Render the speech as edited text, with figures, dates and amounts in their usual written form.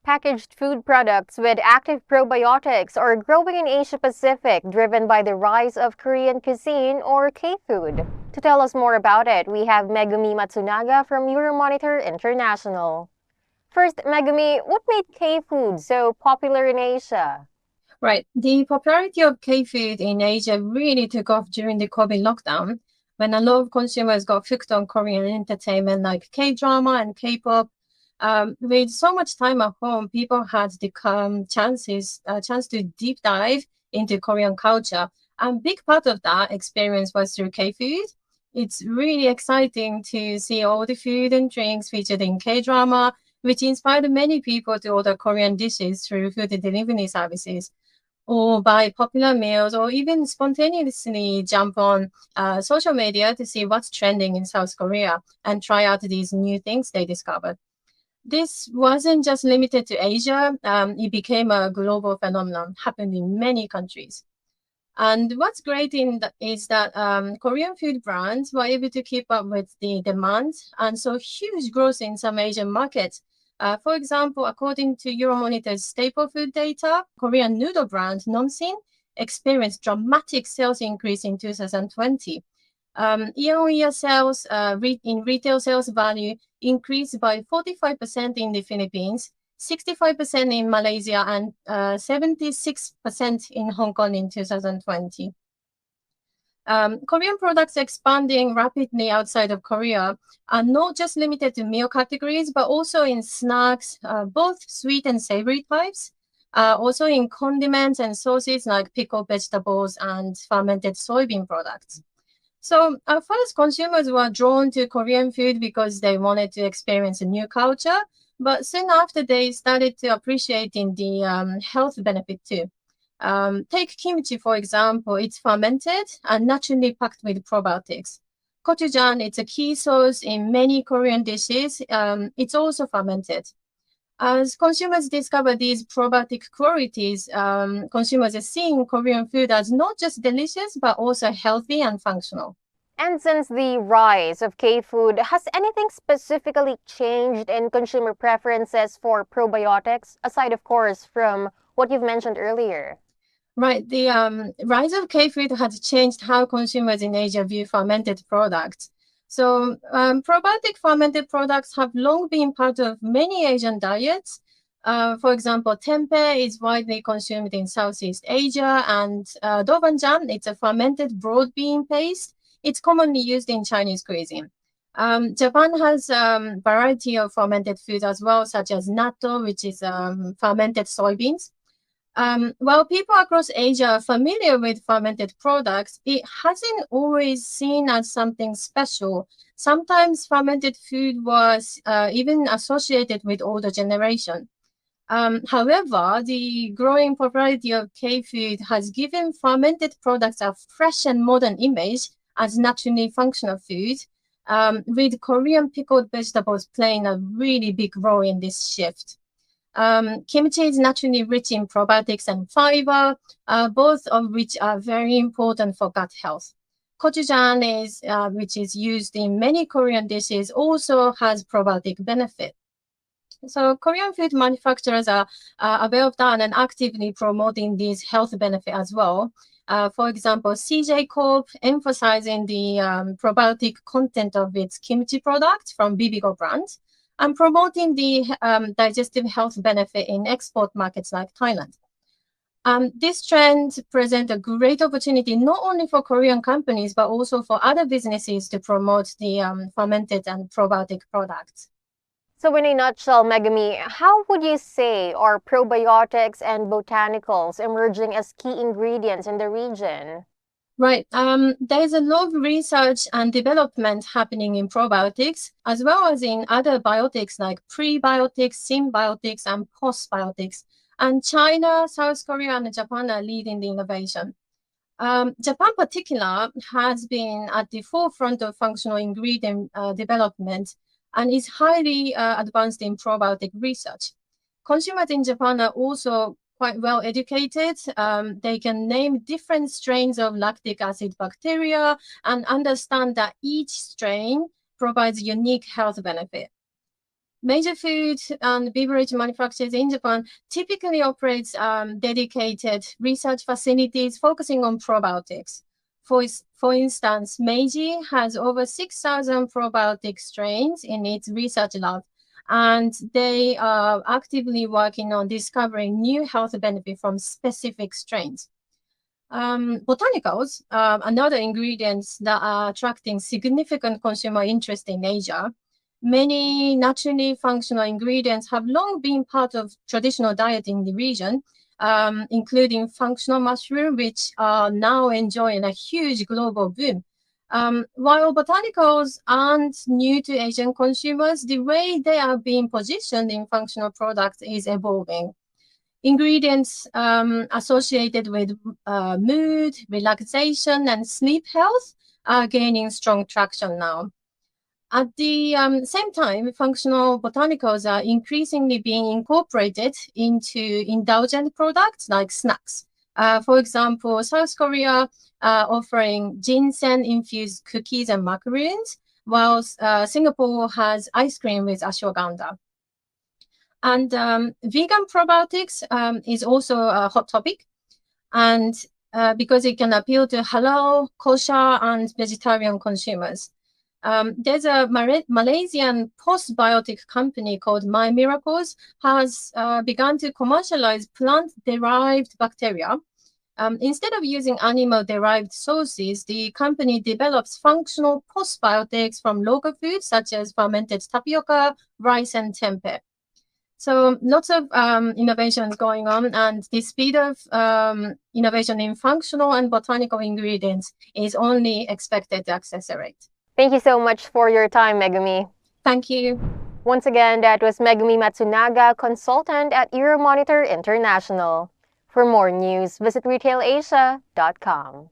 Packaged food products with active probiotics are growing in Asia Pacific, driven by the rise of Korean cuisine or K-food. To tell us more about it, we have Megumi Matsunaga from Euromonitor International. First, Megumi, what made K-food so popular in Asia? Right. The popularity of K-food in Asia really took off during the COVID lockdown when a lot of consumers got hooked on Korean entertainment like K-drama and K-pop. With so much time at home, people had the chance to deep dive into Korean culture. And big part of that experience was through K-food. It's really exciting to see all the food and drinks featured in K-drama, which inspired many people to order Korean dishes through food delivery services or buy popular meals, or even spontaneously jump on social media to see what's trending in South Korea and try out these new things they discovered. This wasn't just limited to Asia, it became a global phenomenon, happened in many countries. And what's great is that Korean food brands were able to keep up with the demand and saw huge growth in some Asian markets. For example, according to Euromonitor's staple food data, Korean noodle brand Nonsin experienced dramatic sales increase in 2020. Year-on-year sales in retail sales value increased by 45% in the Philippines, 65% in Malaysia, and 76% in Hong Kong in 2020. Korean products expanding rapidly outside of Korea are not just limited to meal categories, but also in snacks, both sweet and savory types, also in condiments and sauces like pickled vegetables and fermented soybean products. So at first, consumers were drawn to Korean food because they wanted to experience a new culture, but soon after they started to appreciating the health benefit too. Take kimchi, for example. It's fermented and naturally packed with probiotics. Gochujang, it's a key sauce in many Korean dishes. It's also fermented. As consumers discover these probiotic qualities, consumers are seeing Korean food as not just delicious, but also healthy and functional. And since the rise of K-food, has anything specifically changed in consumer preferences for probiotics, aside, of course, from what you've mentioned earlier? Right. The rise of K-food has changed how consumers in Asia view fermented products. So probiotic fermented products have long been part of many Asian diets. For example, tempeh is widely consumed in Southeast Asia, and doubanjiang, it's a fermented broad bean paste. It's commonly used in Chinese cuisine. Japan has a variety of fermented foods as well, such as natto, which is fermented soybeans. While people across Asia are familiar with fermented products, it hasn't always seen as something special. Sometimes fermented food was even associated with older generation. However, the growing popularity of K-food has given fermented products a fresh and modern image as naturally functional food, with Korean pickled vegetables playing a really big role in this shift. Kimchi is naturally rich in probiotics and fiber, both of which are very important for gut health. Gochujang which is used in many Korean dishes, also has probiotic benefit. So Korean food manufacturers are aware of that and actively promoting these health benefits as well. For example, CJ Corp emphasizing the probiotic content of its kimchi product from Bibigo brand, and promoting the digestive health benefit in export markets like Thailand. This trend presents a great opportunity not only for Korean companies, but also for other businesses to promote the fermented and probiotic products. So in a nutshell, Megami, how would you say are probiotics and botanicals emerging as key ingredients in the region? Right. There's a lot of research and development happening in probiotics, as well as in other biotics like prebiotics, symbiotics, and postbiotics. And China, South Korea, and Japan are leading the innovation. Japan, in particular, has been at the forefront of functional ingredient development and is highly advanced in probiotic research. Consumers in Japan are also quite well educated. They can name different strains of lactic acid bacteria and understand that each strain provides unique health benefit. Major food and beverage manufacturers in Japan typically operate dedicated research facilities focusing on probiotics. For instance, Meiji has over 6,000 probiotic strains in its research lab, and they are actively working on discovering new health benefits from specific strains. Botanicals, another ingredients that are attracting significant consumer interest in Asia. Many naturally functional ingredients have long been part of traditional diet in the region, including functional mushroom, which are now enjoying a huge global boom. While botanicals aren't new to Asian consumers, the way they are being positioned in functional products is evolving. Ingredients associated with mood, relaxation, and sleep health are gaining strong traction now. At the same time, functional botanicals are increasingly being incorporated into indulgent products like snacks. For example, South Korea offering ginseng-infused cookies and macaroons, while Singapore has ice cream with ashwagandha. And vegan probiotics is also a hot topic, and because it can appeal to halal, kosher, and vegetarian consumers. There's a Malaysian postbiotic company called My Miracles has begun to commercialize plant-derived bacteria. Instead of using animal-derived sources, the company develops functional postbiotics from local foods such as fermented tapioca, rice, and tempeh. So lots of innovations going on, and the speed of innovation in functional and botanical ingredients is only expected to accelerate. Thank you so much for your time, Megumi. Thank you. Once again, that was Megumi Matsunaga, consultant at Euromonitor International. For more news, visit retailasia.com.